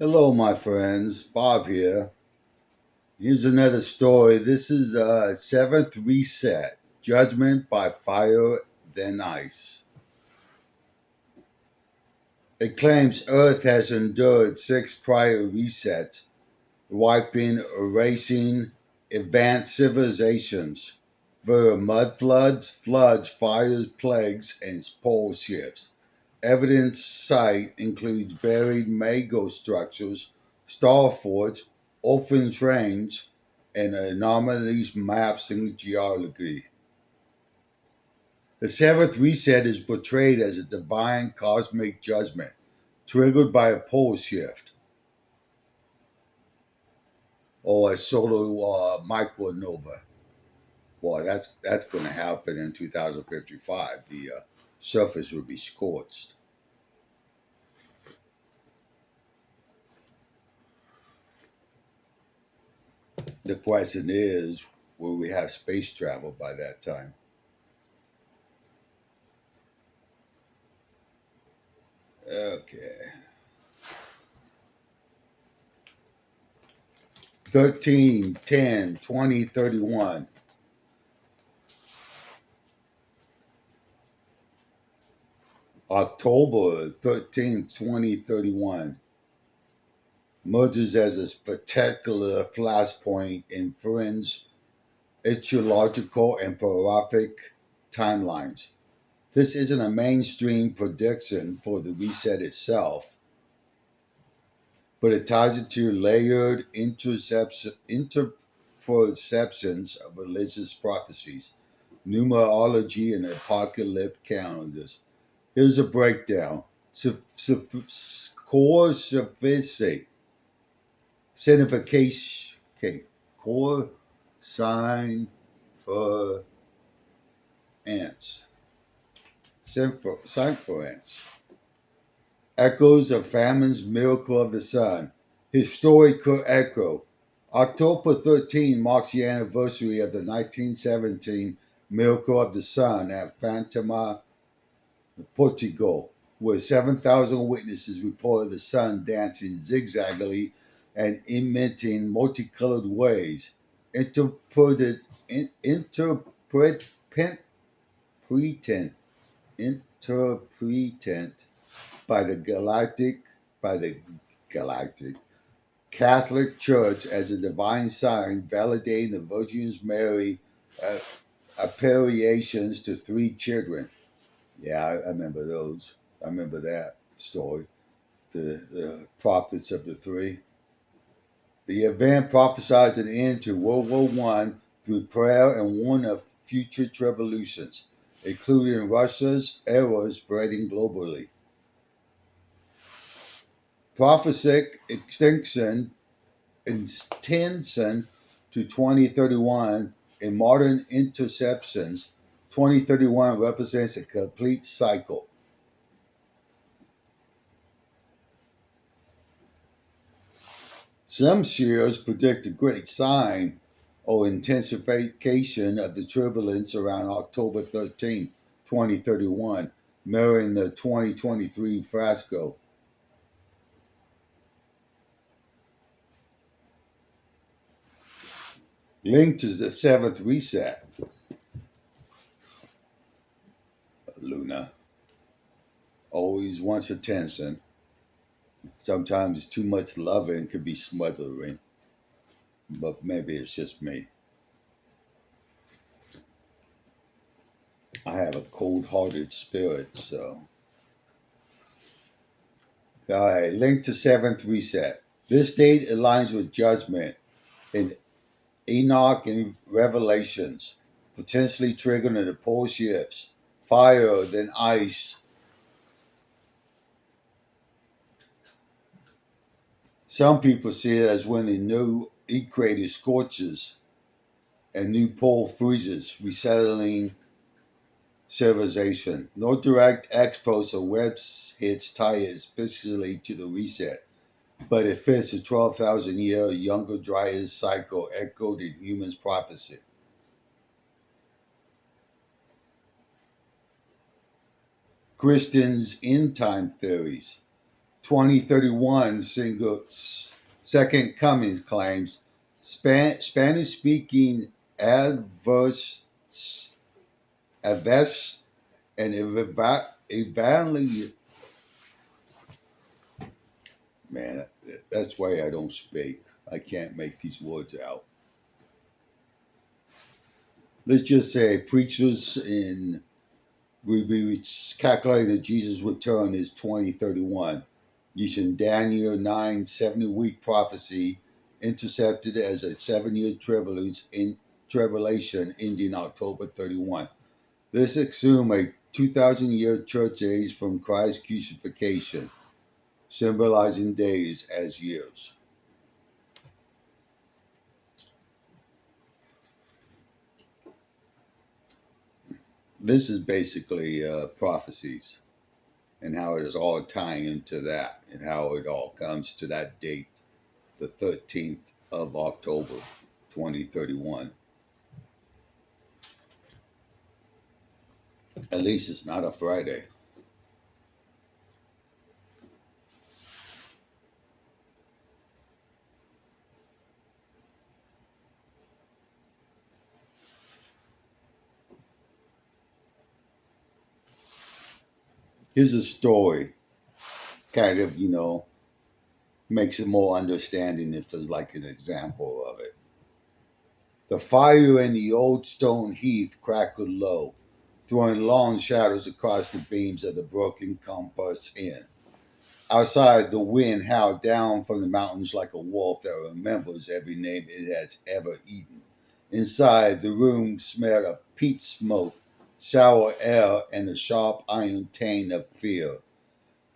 Hello, my friends. Bob here. Here's another story. This is Seventh Reset Judgment by Fire Then Ice. It claims Earth has endured six prior resets, wiping, erasing advanced civilizations via mud floods, fires, plagues, and pole shifts. Evidence site includes buried Mago structures, star forts, orphan trains, and anomalous maps and geology. The seventh reset is portrayed as a divine cosmic judgment triggered by a pole shift or a solar micronova. Well, that's going to happen in 2055. The surface will be scorched. The question is, will we have space travel by that time? Okay. 13, 10, 20, 31. October 13th, 2031 merges as a spectacular flashpoint in Friends ecological and poraphic timelines. This isn't a mainstream prediction for the reset itself, but it ties it to layered interperceptions of religious prophecies, numerology, and apocalyptic calendars. Here's a breakdown. Core signification. Okay. Core sign for ants. Sign for ants. Echoes of Famine's Miracle of the Sun. Historical echo. October 13 marks the anniversary of the 1917 Miracle of the Sun at Fatima, Portugal, where 7,000 witnesses reported the sun dancing zigzaggly and emitting multicolored waves, interpreted, interpretant, interpretant by the galactic Catholic Church as a divine sign, validating the Virgin Mary uh, apparitions to three children. Yeah, I remember those. I remember that story. The prophets of the three. The event prophesied an end to World War One through prayer and warned of future tribulations, including Russia's error spreading globally. Prophesied extension to 2031 in modern interceptions. 2031 represents a complete cycle. Some seers predict a great sign or intensification of the turbulence around October 13, 2031, mirroring the 2023 fiasco. Linked to the seventh reset, Luna always wants attention. Sometimes too much loving can be smothering, but maybe it's just me. I have a cold hearted spirit, so. All right, link to seventh reset. This date aligns with judgment in Enoch and Revelations, potentially triggering the pole shifts, fire, then ice. Some people see it as when the new equator scorches and new pole freezes, resettling civilization. No direct expos or web hits tie it especially to the reset, but it fits the 12,000 year younger Dryas cycle echoed in humans' prophecy. Christians' end time theories. 2031 single Second Comings claims Spanish speaking adverse, adverse and eventually, man, that's why I don't speak. I can't make these words out. Let's just say preachers in we calculated that Jesus' return is 2031, using Daniel 9 70 week prophecy intercepted as a 7 year tribulation ending October 31. This assumes a 2,000 year church age from Christ's crucifixion, symbolizing days as years. This is basically prophecies and how it is all tying into that and how it all comes to that date, the 13th of October, 2031. At least it's not a Friday. Here's a story, kind of, makes it more understanding if there's like an example of it. The fire in the old stone heath crackled low, throwing long shadows across the beams of the broken compass inn. Outside, the wind howled down from the mountains like a wolf that remembers every name it has ever eaten. Inside, the room smelled of peat smoke, sour air, and the sharp iron tang of fear.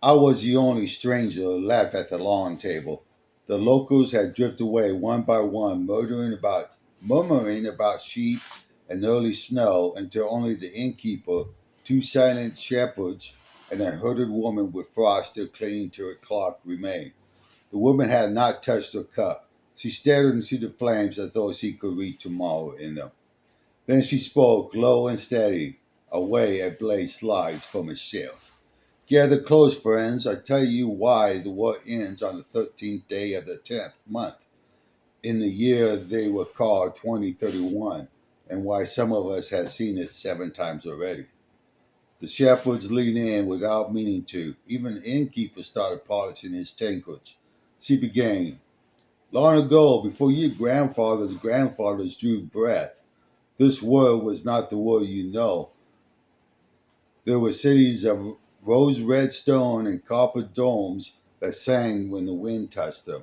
I was the only stranger left at the long table. The locals had drifted away one by one, murmuring about sheep and early snow, until only the innkeeper, two silent shepherds, and a hooded woman with frost still clinging to her clock remained. The woman had not touched her cup. She stared into the flames as though she could read tomorrow in them. Then she spoke, low and steady, a way a blade slides from a shelf. Gather close, friends. I tell you why the war ends on the 13th day of the 10th month in the year they were called 2031, and why some of us have seen it 7 times already. The shepherds leaned in without meaning to. Even the innkeeper started polishing his tankards. She began, long ago, before your grandfathers drew breath, this world was not the world you know. There were cities of rose red stone and copper domes that sang when the wind touched them.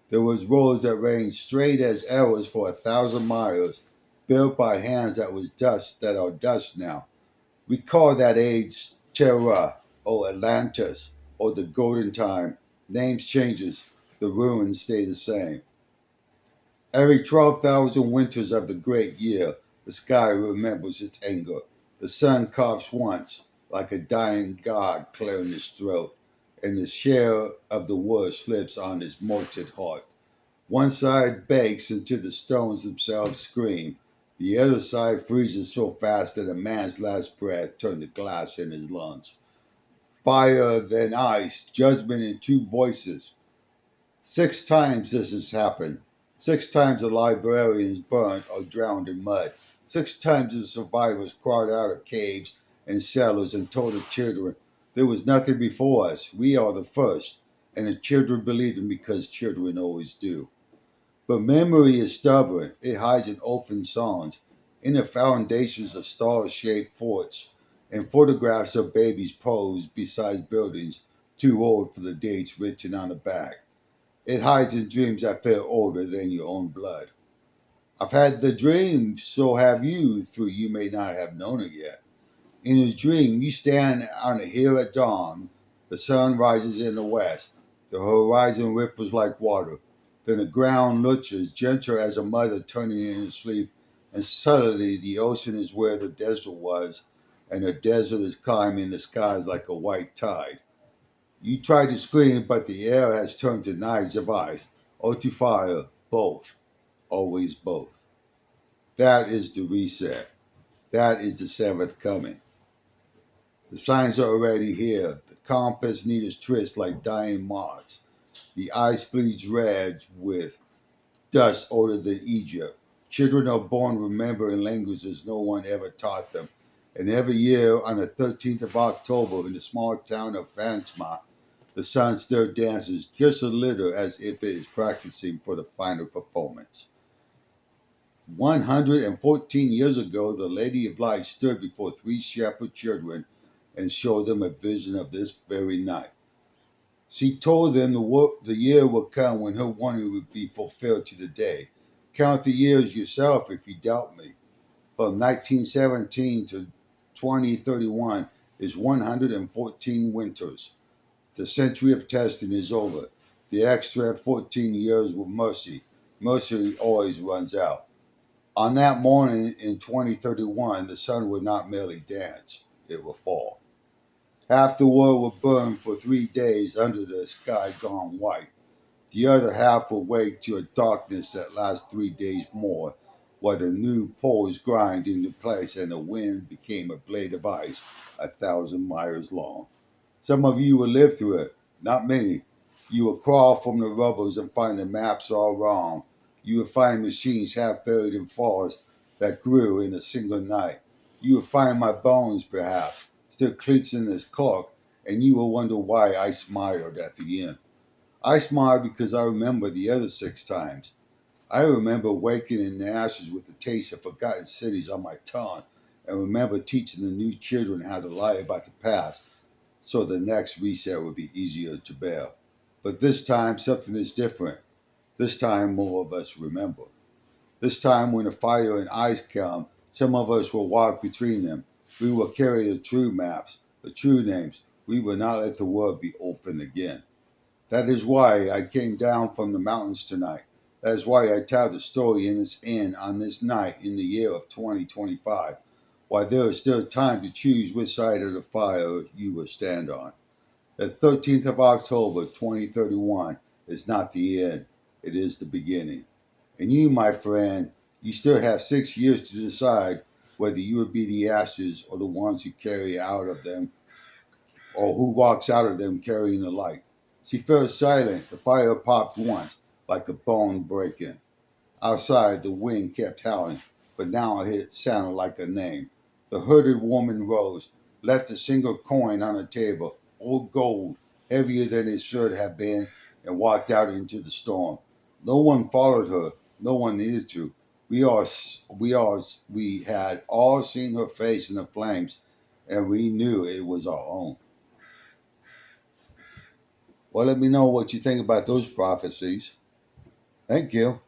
There was roads that ranged straight as arrows for 1,000 miles, built by hands that are dust now. We call that age Terra or Atlantis or the Golden Time. Names changes, the ruins stay the same. Every 12,000 winters of the great year, the sky remembers its anger. The sun coughs once, like a dying god clearing his throat, and the share of the wood slips on his molted heart. One side bakes until the stones themselves scream. The other side freezes so fast that a man's last breath turned to glass in his lungs. Fire, then ice, judgment in two voices. 6 times this has happened. 6 times the librarians burned or drowned in mud. 6 times the survivors crawled out of caves and cellars and told the children there was nothing before us. We are the first. And the children believed them because children always do. But memory is stubborn. It hides in open songs, in the foundations of star-shaped forts, and photographs of babies posed beside buildings too old for the dates written on the back. It hides in dreams that feel older than your own blood. I've had the dream, so have you, though you may not have known it yet. In a dream, you stand on a hill at dawn. The sun rises in the west. The horizon ripples like water. Then the ground lurches, gentle as a mother turning in her sleep, and suddenly the ocean is where the desert was, and the desert is climbing the skies like a white tide. You try to scream, but the air has turned to knives of ice, or to fire, both, always both. That is the reset. That is the seventh coming. The signs are already here. The compass needles twist like dying moths. The ice bleeds red with dust older than Egypt. Children are born remembering languages no one ever taught them. And every year on the 13th of October in the small town of Fansma, the sun still dances just a little as if it is practicing for the final performance. 114 years ago, the Lady of Light stood before three shepherd children and showed them a vision of this very night. She told them the year would come when her warning would be fulfilled to the day. Count the years yourself if you doubt me. From 1917 to 2031 is 114 winters. The century of testing is over. The extra 14 years with mercy. Mercy always runs out. On that morning in 2031, the sun will not merely dance, it will fall. Half the world will burn for 3 days under the sky gone white. The other half will wake to a darkness that lasts 3 days more, while the new poles grind into place and the wind became a blade of ice 1,000 miles long. Some of you will live through it, not many. You will crawl from the rubbles and find the maps all wrong. You will find machines half buried in forests that grew in a single night. You will find my bones, perhaps, still cleats in this cloak, and you will wonder why I smiled at the end. I smiled because I remember the other 6 times. I remember waking in the ashes with the taste of forgotten cities on my tongue, and remember teaching the new children how to lie about the past so the next reset would be easier to bear. But this time, something is different. This time, more of us remember. This time, when the fire and ice come, some of us will walk between them. We will carry the true maps, the true names. We will not let the world be orphaned again. That is why I came down from the mountains tonight. That is why I tell the story in this inn on this night in the year of 2025, while there is still time to choose which side of the fire you will stand on. The 13th of October, 2031, is not the end, it is the beginning. And you, my friend, you still have 6 years to decide whether you will be the ashes or the ones who carry out of them or who walks out of them carrying the light. She fell silent. The fire popped once, like a bone breaking. Outside, the wind kept howling, but now it sounded like a name. The hooded woman rose, left a single coin on the table, old gold, heavier than it should have been, and walked out into the storm. No one followed her. No one needed to. We had all seen her face in the flames, and we knew it was our own. Well, let me know what you think about those prophecies. Thank you.